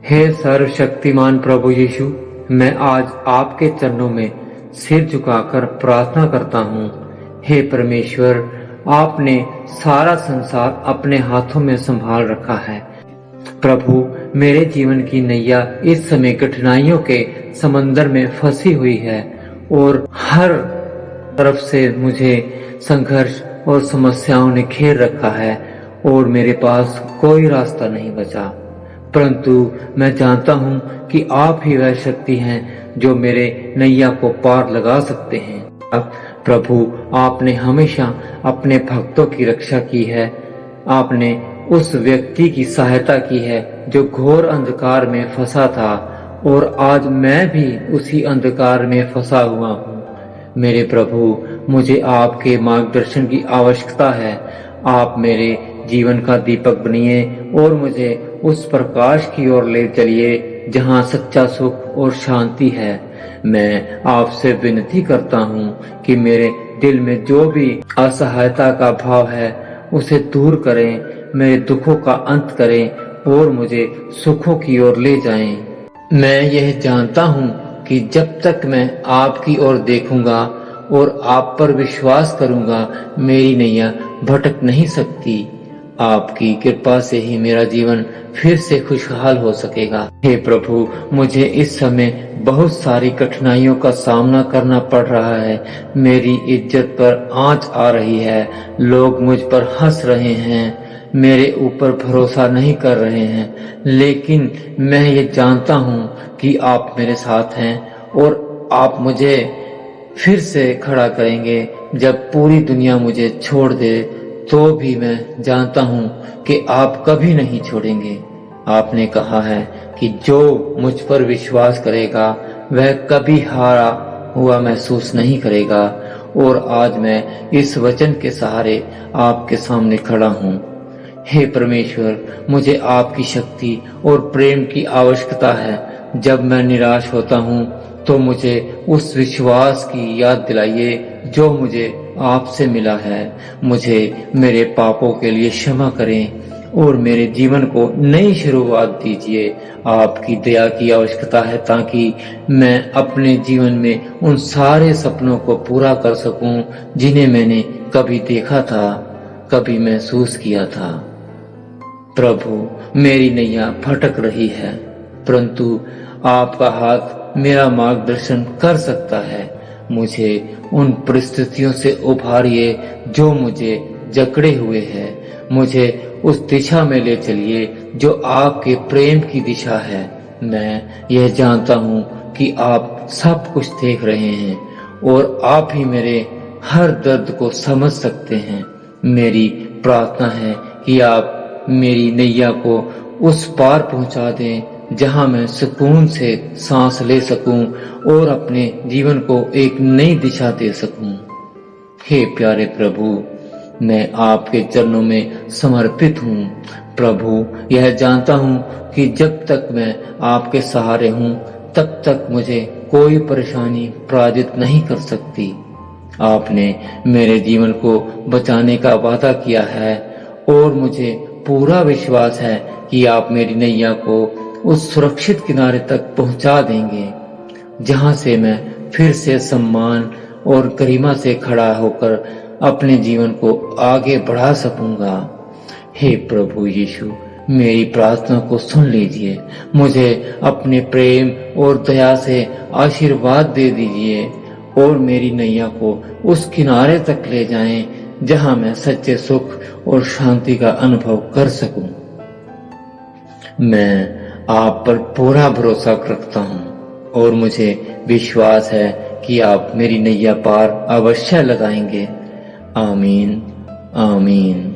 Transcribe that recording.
हे सर्वशक्तिमान प्रभु यीशु, मैं आज आपके चरणों में सिर झुकाकर प्रार्थना करता हूँ। हे परमेश्वर, आपने सारा संसार अपने हाथों में संभाल रखा है। प्रभु, मेरे जीवन की नैया इस समय कठिनाइयों के समंदर में फंसी हुई है और हर तरफ से मुझे संघर्ष और समस्याओं ने घेर रखा है और मेरे पास कोई रास्ता नहीं बचा। परंतु मैं जानता हूँ कि आप ही वह शक्ति हैं जो मेरे नैया को पार लगा सकते हैं। अब प्रभु, आपने हमेशा अपने भक्तों की रक्षा की है। आपने उस व्यक्ति की सहायता की है जो घोर अंधकार में फंसा था और आज मैं भी उसी अंधकार में फंसा हुआ हूँ। मेरे प्रभु, मुझे आपके मार्गदर्शन की आवश्यकता है। आप मेरे जीवन का दीपक बनिए और मुझे उस प्रकाश की ओर ले चलिए जहाँ सच्चा सुख और शांति है। मैं आपसे विनती करता हूँ कि मेरे दिल में जो भी असहायता का भाव है उसे दूर करें, मेरे दुखों का अंत करें और मुझे सुखों की ओर ले जाएं। मैं यह जानता हूँ कि जब तक मैं आपकी ओर देखूंगा और आप पर विश्वास करूंगा, मेरी नैया भटक नहीं सकती। आपकी कृपा से ही मेरा जीवन फिर से खुशहाल हो सकेगा। हे प्रभु, मुझे इस समय बहुत सारी कठिनाइयों का सामना करना पड़ रहा है। मेरी इज्जत पर आंच आ रही है। लोग मुझ पर हंस रहे हैं, मेरे ऊपर भरोसा नहीं कर रहे हैं। लेकिन मैं ये जानता हूँ कि आप मेरे साथ हैं और आप मुझे फिर से खड़ा करेंगे। जब पूरी दुनिया मुझे छोड़ दे तो भी मैं जानता हूँ कि आप कभी नहीं छोड़ेंगे। आपने कहा है कि जो मुझ पर विश्वास करेगा वह कभी हारा हुआ महसूस नहीं करेगा। और आज मैं इस वचन के सहारे आपके सामने खड़ा हूँ। हे परमेश्वर, मुझे आपकी शक्ति और प्रेम की आवश्यकता है। जब मैं निराश होता हूँ तो मुझे उस विश्वास की याद दिलाइए जो मुझे आपसे मिला है। मुझे मेरे पापों के लिए क्षमा करें और मेरे जीवन को नई शुरुआत दीजिए। आपकी दया की आवश्यकता है ताकि मैं अपने जीवन में उन सारे सपनों को पूरा कर सकूं जिन्हें मैंने कभी देखा था, कभी महसूस किया था। प्रभु, मेरी नैया भटक रही है, परंतु आपका हाथ मेरा मार्गदर्शन कर सकता है। मुझे उन परिस्थितियों से उभारिए जो मुझे जकड़े हुए हैं। मुझे उस दिशा में ले चलिए जो आपके प्रेम की दिशा है। मैं यह जानता हूँ कि आप सब कुछ देख रहे हैं और आप ही मेरे हर दर्द को समझ सकते हैं। मेरी प्रार्थना है कि आप मेरी नैया को उस पार पहुँचा दें जहां मैं सुकून से सांस ले सकूं और अपने जीवन को एक नई दिशा दे सकूं। हे प्यारे प्रभु, मैं आपके चरणों में समर्पित हूं। प्रभु, यह जानता हूं कि जब तक मैं आपके सहारे हूं तब तक मुझे कोई परेशानी पराजित नहीं कर सकती। आपने मेरे जीवन को बचाने का वादा किया है और मुझे पूरा विश्वास है कि आप मेरी नैया को उस सुरक्षित किनारे तक पहुंचा देंगे जहां से मैं फिर से सम्मान और गरिमा से खड़ा होकर अपने जीवन को आगे बढ़ा सकूंगा। हे प्रभु यीशु, मेरी प्रार्थना को सुन लीजिए। मुझे अपने प्रेम और दया से आशीर्वाद दे दीजिए और मेरी नैया को उस किनारे तक ले जाएं जहां मैं सच्चे सुख और शांति का अनुभव कर सकूं। मैं आप पर पूरा भरोसा रखता हूँ और मुझे विश्वास है कि आप मेरी नैया पार अवश्य लगाएंगे। आमीन, आमीन।